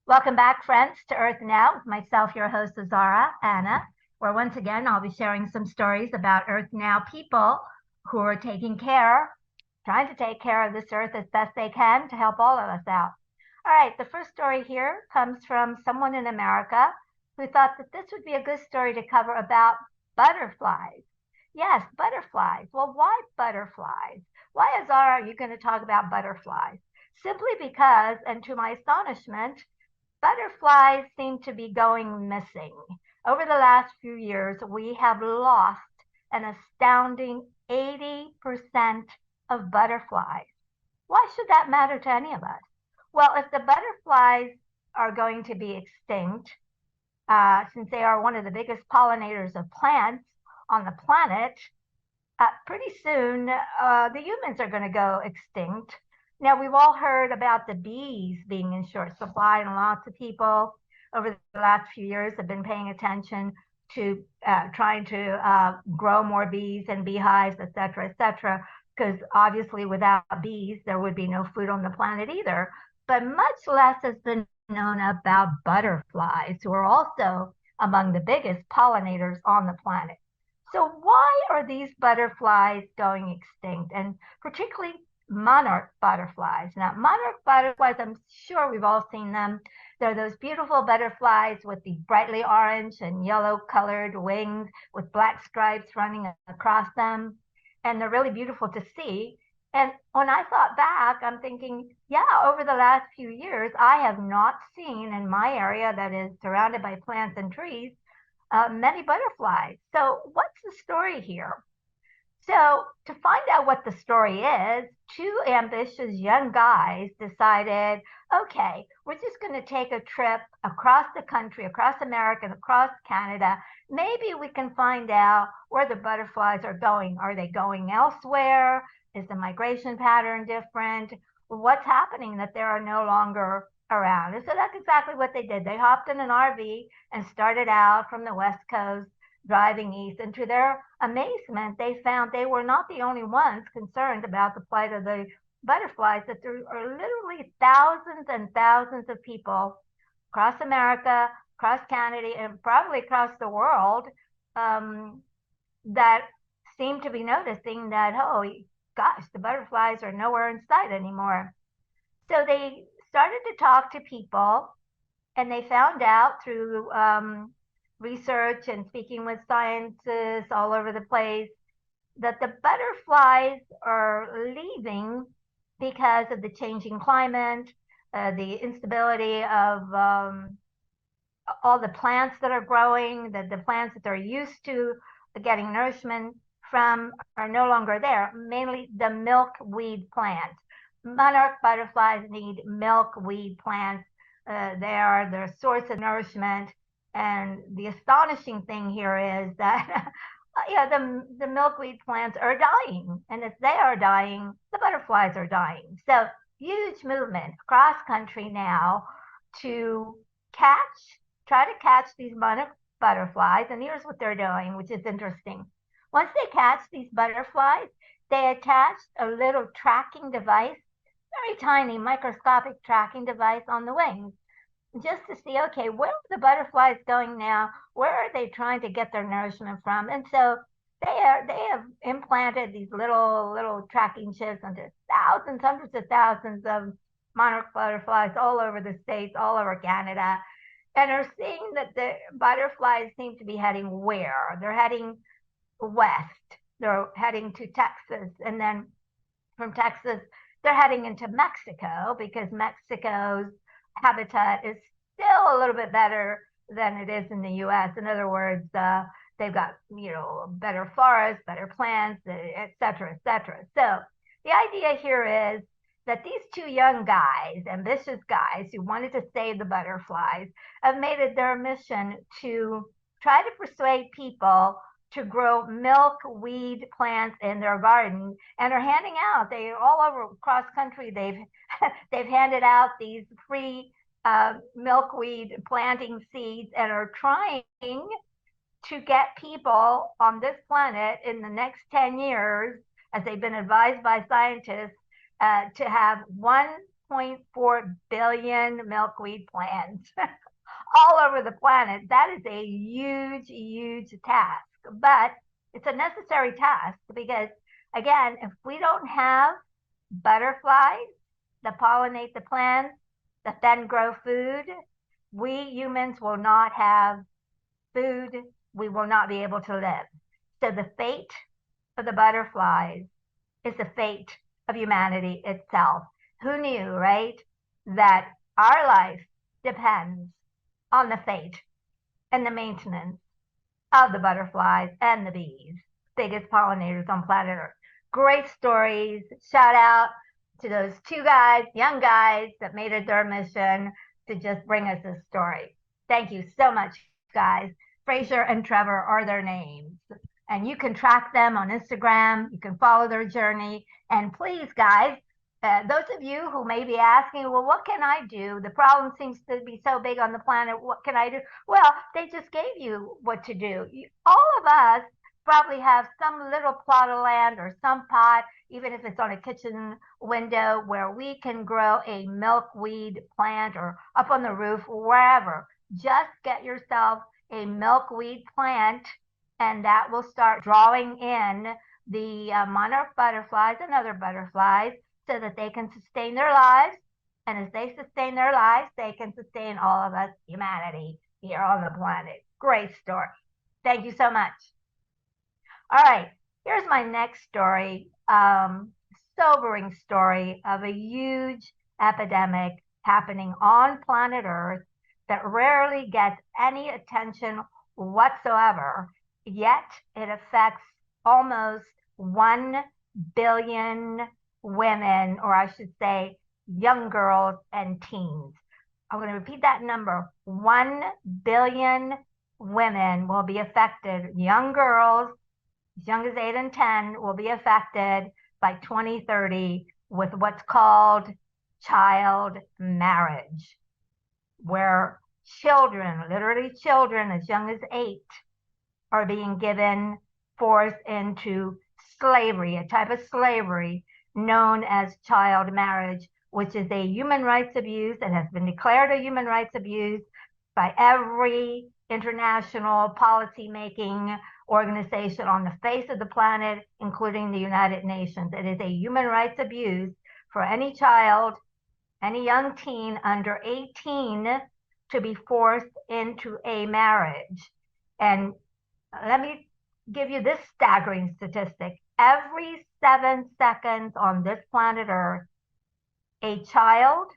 Welcome back, friends, to Earth Now with myself, your host, Azara, Anna, where once again I'll be sharing some stories about Earth Now people who are trying to take care of this Earth as best they can to help all of us out. All right, the first story here comes from someone in America who thought that this would be a good story to cover about butterflies. Yes, butterflies. Well, why butterflies? Why, Azara, are you going to talk about butterflies? Simply because, and to my astonishment, butterflies seem to be going missing. Over the last few years, we have lost an astounding 80% of butterflies. Why should that matter to any of us? Well, if the butterflies are going to be extinct, since they are one of the biggest pollinators of plants on the planet, pretty soon the humans are going to go extinct. Now, we've all heard about the bees being in short supply, and lots of people over the last few years have been paying attention to trying to grow more bees and beehives, et cetera, because obviously without bees, there would be no food on the planet either. But much less has been known about butterflies, who are also among the biggest pollinators on the planet. So why are these butterflies going extinct, and particularly monarch butterflies? Now, monarch butterflies, I'm sure we've all seen them. They're those beautiful butterflies with the brightly orange and yellow colored wings with black stripes running across them. And they're really beautiful to see. And when I thought back, I'm thinking, yeah, over the last few years, I have not seen in my area that is surrounded by plants and trees many butterflies. So what's the story here? So to find out what the story is, two ambitious young guys decided, okay, we're just going to take a trip across the country, across America, and across Canada. Maybe we can find out where the butterflies are going. Are they going elsewhere? Is the migration pattern different? What's happening that they are no longer around? And so that's exactly what they did. They hopped in an RV and started out from the West Coast, driving east. And to their amazement, they found they were not the only ones concerned about the plight of the butterflies, that there are literally thousands and thousands of people across America, across Canada, and probably across the world that seem to be noticing that, oh gosh, the butterflies are nowhere in sight anymore. So they started to talk to people, and they found out through research and speaking with scientists all over the place that the butterflies are leaving because of the changing climate, the instability of all the plants that are growing, the plants that they're used to getting nourishment from are no longer there, mainly the milkweed plant. Monarch butterflies need milkweed plants. They are their source of nourishment. And the astonishing thing here is that the milkweed plants are dying. And if they are dying, the butterflies are dying. So huge movement across country now to try to catch these monarch butterflies. And here's what they're doing, which is interesting. Once they catch these butterflies, they attach a little tracking device, very tiny microscopic tracking device on the wings, just to see, okay, where are the butterflies going now? Where are they trying to get their nourishment from? And so they have implanted these little tracking chips into thousands, hundreds of thousands of monarch butterflies all over the States, all over Canada, and are seeing that the butterflies seem to be heading where? They're heading west. They're heading to Texas, and then from Texas, they're heading into Mexico, because Mexico's habitat is still a little bit better than it is in the U.S. In other words, they've got better forests, better plants, et cetera, et cetera. So the idea here is that these two young guys, ambitious guys who wanted to save the butterflies, have made it their mission to try to persuade people to grow milkweed plants in their garden, and are handing out, they all over across country, they've handed out these free milkweed planting seeds, and are trying to get people on this planet in the next 10 years, as they've been advised by scientists, to have 1 1.4 billion milkweed plants all over the planet. That is a huge, huge task. But it's a necessary task because, again, if we don't have butterflies that pollinate the plants, that then grow food, we humans will not have food. We will not be able to live. So the fate of the butterflies is the fate of humanity itself. Who knew, right? That our life depends on the fate and the maintenance of the butterflies and the bees, biggest pollinators on planet Earth. Great stories. Shout out to those two guys, young guys, that made it their mission to just bring us this story. Thank you so much, guys. Fraser and Trevor are their names. And you can track them on Instagram. You can follow their journey. And please, guys, those of you who may be asking, well, what can I do? The problem seems to be so big on the planet. What can I do? Well, they just gave you what to do. All of us probably have some little plot of land or some pot, even if it's on a kitchen window, where we can grow a milkweed plant, or up on the roof, wherever. Just get yourself a milkweed plant, and that will start drawing in the monarch butterflies and other butterflies so that they can sustain their lives. And as they sustain their lives, they can sustain all of us, humanity, here on the planet. Great story. Thank you so much. All right, here's my next story. Sobering story of a huge epidemic happening on planet Earth that rarely gets any attention whatsoever, yet it affects almost 1 billion women, or I should say young girls and teens. I'm going to repeat that number. 1 billion women will be affected. Young girls as young as 8 and 10 will be affected by 2030 with what's called child marriage, where children, literally children as young as 8, are being given, forced into slavery, a type of slavery known as child marriage, which is a human rights abuse that has been declared a human rights abuse by every international policy-making organization on the face of the planet, including the United Nations. It is a human rights abuse for any child, any young teen under 18 to be forced into a marriage. And let me give you this staggering statistic. Every 7 seconds on this planet Earth, a child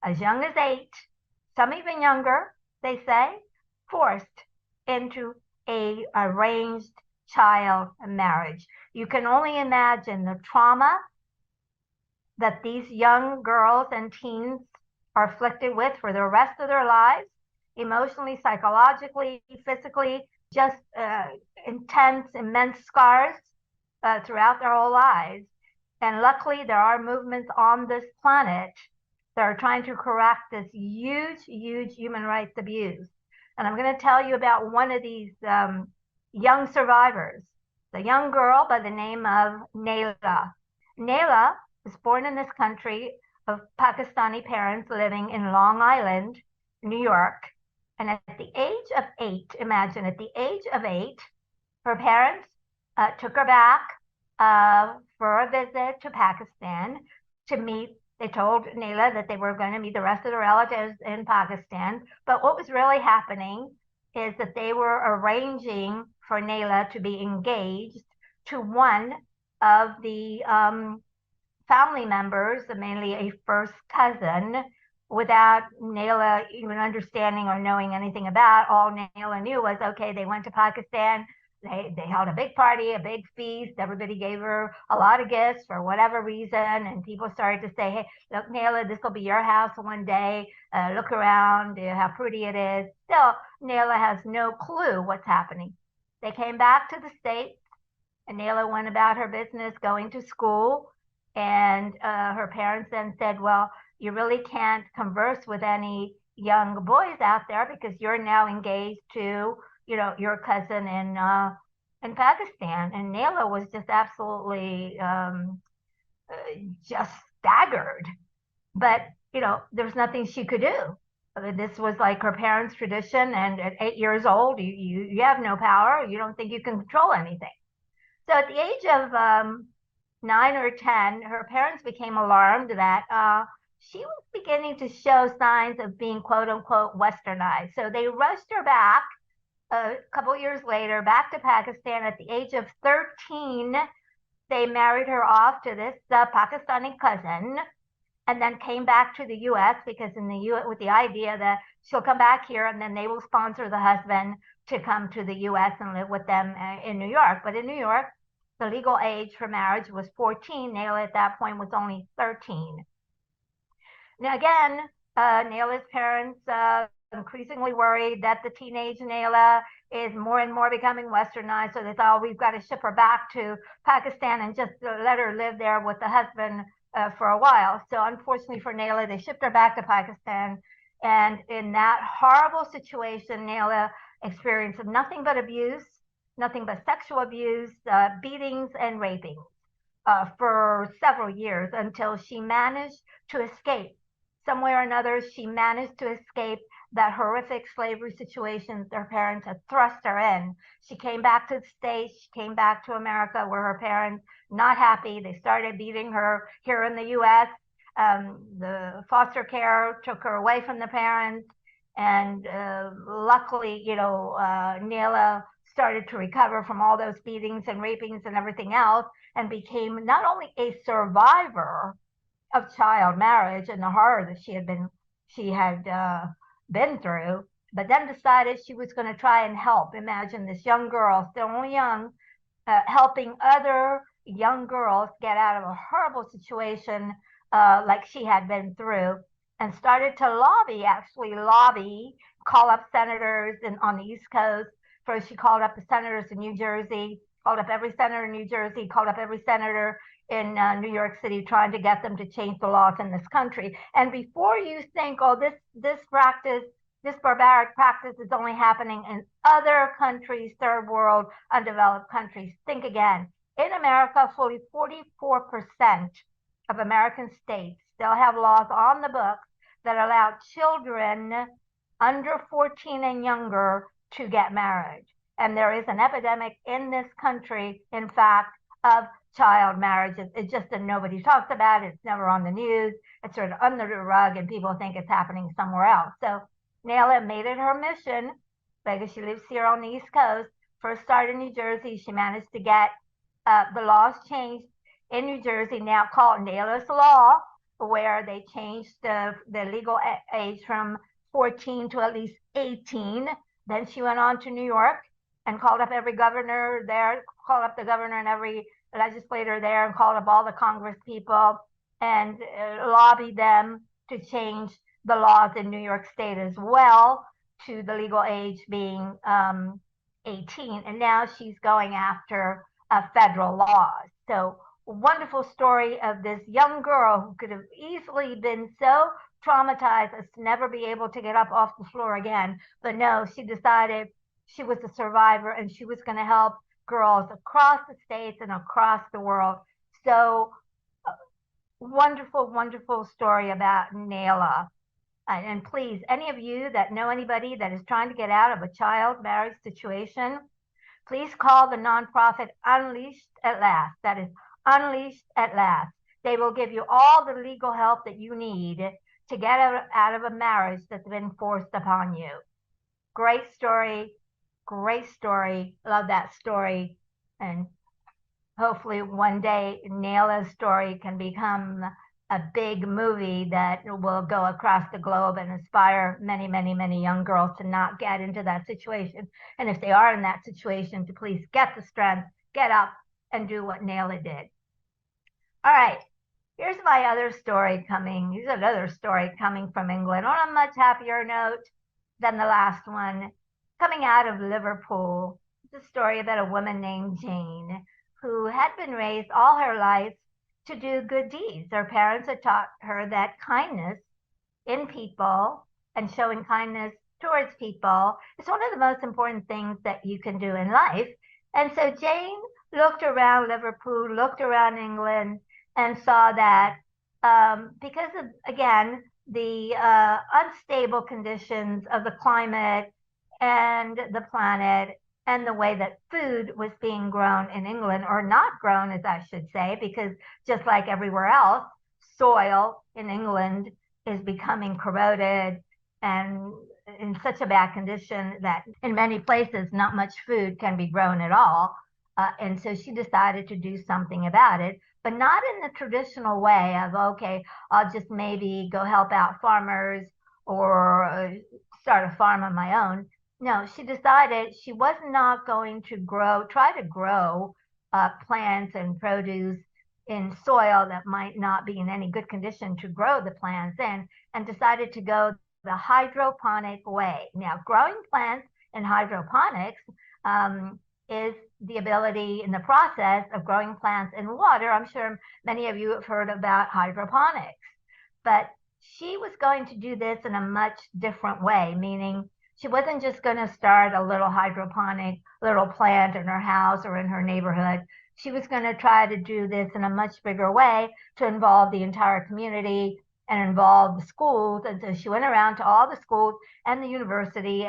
as young as 8, some even younger, they say, forced into a arranged child marriage. You can only imagine the trauma that these young girls and teens are afflicted with for the rest of their lives, emotionally, psychologically, physically, just intense, immense scars throughout their whole lives. And luckily, there are movements on this planet that are trying to correct this huge, huge human rights abuse. And I'm going to tell you about one of these young survivors, the young girl by the name of Naila. Naila was born in this country of Pakistani parents living in Long Island, New York. And at the age of 8, imagine, at the age of 8, her parents took her back for a visit to Pakistan to meet. They told Naila that they were going to meet the rest of the relatives in Pakistan. But what was really happening is that they were arranging for Naila to be engaged to one of the family members, mainly a first cousin, without Naila even understanding or knowing anything about. All Naila knew was, okay, they went to Pakistan. They held a big party, a big feast. Everybody gave her a lot of gifts for whatever reason. And people started to say, hey, look, Naila, this will be your house one day. Look around, how pretty it is. Still, Naila has no clue what's happening. They came back to the States, and Naila went about her business going to school. And her parents then said, well, you really can't converse with any young boys out there because you're now engaged to your cousin in Pakistan. And Naila was just absolutely just staggered. but there's nothing she could do. This was like her parents' tradition, and at 8 years old, you have no power. You don't think you can control anything. So at the age of 9 or 10, her parents became alarmed that she was beginning to show signs of being quote unquote westernized. So they rushed her back a couple years later, back to Pakistan. At the age of 13, they married her off to this Pakistani cousin, and then came back to the U.S. because in the U.S. with the idea that she'll come back here and then they will sponsor the husband to come to the U.S. and live with them in New York. But in New York, the legal age for marriage was 14. Naila at that point was only 13. Now again, Naila's parents increasingly worried that the teenage Naila is more and more becoming westernized. So they thought, oh, we've got to ship her back to Pakistan and just let her live there with the husband for a while. So unfortunately for Naila, they shipped her back to Pakistan. And in that horrible situation, Naila experienced nothing but abuse, nothing but sexual abuse, beatings, and raping for several years until she managed to escape. Some way or another, she managed to escape that horrific slavery situation their parents had thrust her in. She came back to the States, she came back to America where her parents, not happy, they started beating her here in the US. The foster care took her away from the parents. And luckily, Naila started to recover from all those beatings and rapings and everything else and became not only a survivor of child marriage and the horror that she had been through, but then decided she was going to try and help. Imagine this young girl, still only young, helping other young girls get out of a horrible situation like she had been through, and started to actually lobby, call up senators on the East Coast. First, she called up the senators in New Jersey, called up every senator in New Jersey, called up every senator in New York City, trying to get them to change the laws in this country. And before you think, oh, this practice, this barbaric practice is only happening in other countries, third world, undeveloped countries, think again. In America, fully 44% of American states still have laws on the books that allow children under 14 and younger to get married. And there is an epidemic in this country, in fact, of child marriages. It's just that nobody talks about it. It's never on the news. It's sort of under the rug, and people think it's happening somewhere else. So Naila made it her mission, because she lives here on the East Coast. First started in New Jersey. She managed to get the laws changed in New Jersey, now called Naila's Law, where they changed the legal age from 14 to at least 18. Then she went on to New York and called up every governor there, called up the governor and every legislator there, and called up all the Congress people and lobbied them to change the laws in New York State as well to the legal age being 18. And now she's going after federal laws. So wonderful story of this young girl who could have easily been so traumatized as to never be able to get up off the floor again. But no, she decided she was a survivor and she was going to help girls across the states and across the world. So wonderful, wonderful story about Naila. And please, any of you that know anybody that is trying to get out of a child marriage situation, please call the nonprofit Unleashed at Last. That is Unleashed at Last. They will give you all the legal help that you need to get out of a marriage that's been forced upon you. Great story. Great story. Love that story. And hopefully one day Naila's story can become a big movie that will go across the globe and inspire many, many, many young girls to not get into that situation. And if they are in that situation, to please get the strength, get up, and do what Naila did. All right. Here's my other story coming. Here's another story coming from England on a much happier note than the last one. Coming out of Liverpool. It's a story about a woman named Jane who had been raised all her life to do good deeds. Her parents had taught her that kindness in people and showing kindness towards people is one of the most important things that you can do in life. And so Jane looked around Liverpool, looked around England, and saw that because of, again, the unstable conditions of the climate and the planet and the way that food was being grown in England, or not grown, as I should say, because just like everywhere else, soil in England is becoming corroded and in such a bad condition that in many places not much food can be grown at all. And so she decided to do something about it, but not in the traditional way of, okay, I'll just maybe go help out farmers or start a farm on my own. No, she decided she was not going to try to grow plants and produce in soil that might not be in any good condition to grow the plants in, and decided to go the hydroponic way. Now, growing plants in hydroponics is the ability in the process of growing plants in water. I'm sure many of you have heard about hydroponics, but she was going to do this in a much different way, meaning she wasn't just going to start a little hydroponic little plant in her house or in her neighborhood. She was going to try to do this in a much bigger way to involve the entire community and involve the schools. And so she went around to all the schools and the university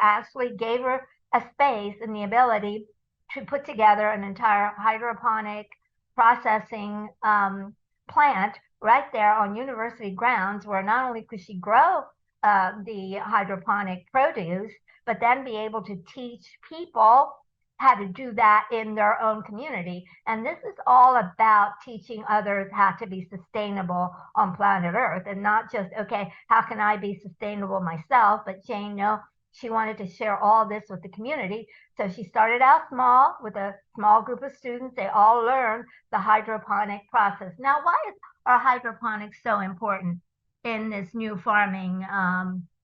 actually gave her a space and the ability to put together an entire hydroponic processing plant right there on university grounds, where not only could she grow the hydroponic produce, but then be able to teach people how to do that in their own community. And this is all about teaching others how to be sustainable on planet Earth, and not just, okay, how can I be sustainable myself? But Jane, no, she wanted to share all this with the community. So she started out small with a small group of students. They all learned the hydroponic process. Now, why are hydroponics so important in this new farming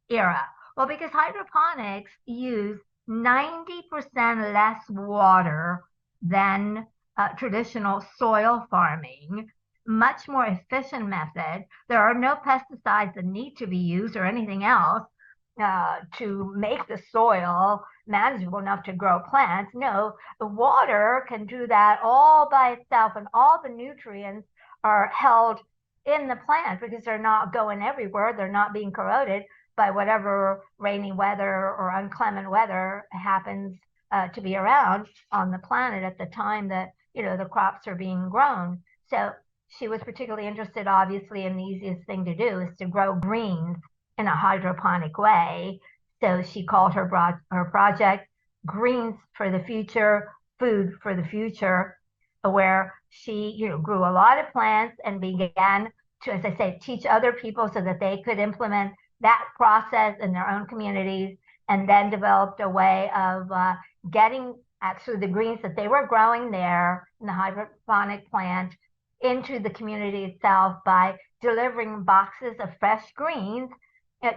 era? Well, because hydroponics use 90% less water than traditional soil farming, much more efficient method. There are no pesticides that need to be used or anything else to make the soil manageable enough to grow plants. No, the water can do that all by itself, and all the nutrients are held in the plant because they're not going everywhere. They're not being corroded by whatever rainy weather or inclement weather happens to be around on the planet at the time that, you know, the crops are being grown. So she was particularly interested, obviously, in the easiest thing to do is to grow greens in a hydroponic way. So she called her project Greens for the Future, Food for the Future, where she, you know, grew a lot of plants and began to, as I say, teach other people so that they could implement that process in their own communities, and then developed a way of getting actually the greens that they were growing there in the hydroponic plant into the community itself by delivering boxes of fresh greens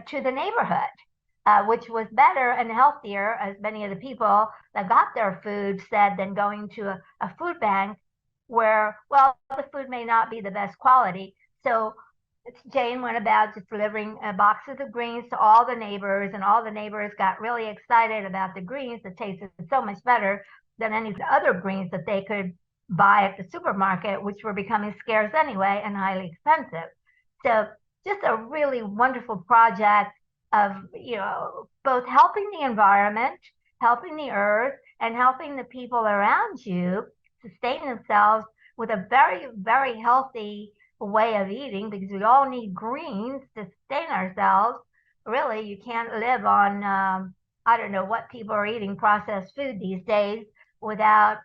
to the neighborhood, which was better and healthier, as many of the people that got their food said, than going to a food bank where, well, the food may not be the best quality. So Jane went about just delivering boxes of greens to all the neighbors, and all the neighbors got really excited about the greens that tasted so much better than any other greens that they could buy at the supermarket, which were becoming scarce anyway and highly expensive. So just a really wonderful project of, you know, both helping the environment, helping the earth, and helping the people around you sustain themselves with a very, very healthy way of eating, because we all need greens to sustain ourselves. Really, you can't live on, I don't know what people are eating, processed food these days, without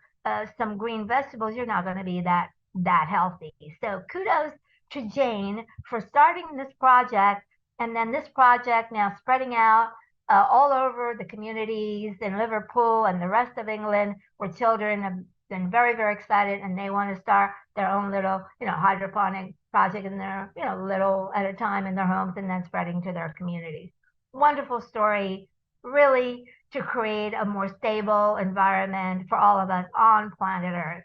some green vegetables. You're not going to be that healthy. So kudos to Jane for starting this project, and then this project now spreading out all over the communities in Liverpool and the rest of England, where children have been very, very excited, and they want to start their own little, you know, hydroponic project in their, you know, little at a time in their homes, and then spreading to their communities. Wonderful story, really, to create a more stable environment for all of us on planet Earth.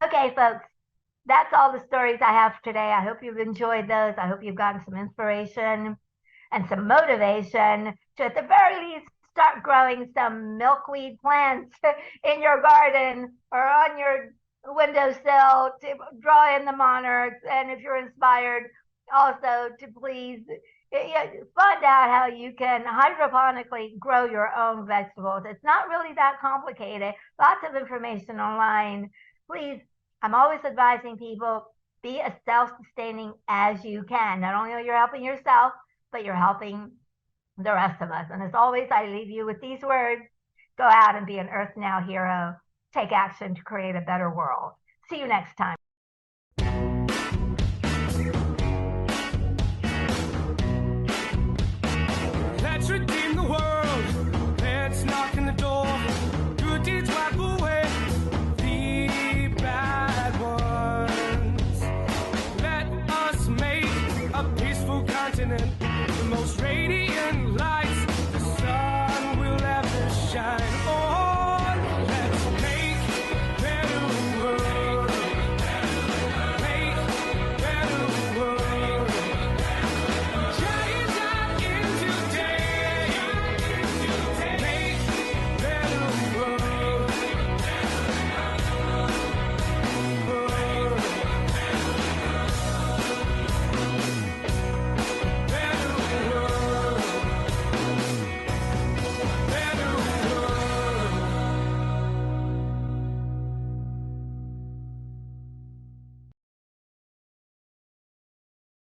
Okay, folks, that's all the stories I have today. I hope you've enjoyed those. I hope you've gotten some inspiration and some motivation to, at the very least, start growing some milkweed plants in your garden or on your windowsill to draw in the monarchs. And if you're inspired, also to please find out how you can hydroponically grow your own vegetables. It's not really that complicated. Lots of information online. Please, I'm always advising people, be as self-sustaining as you can. Not only are you helping yourself, but you're helping the rest of us. And as always, I leave you with these words: go out and be an Earth Now hero. Take action to create a better world. See you next time.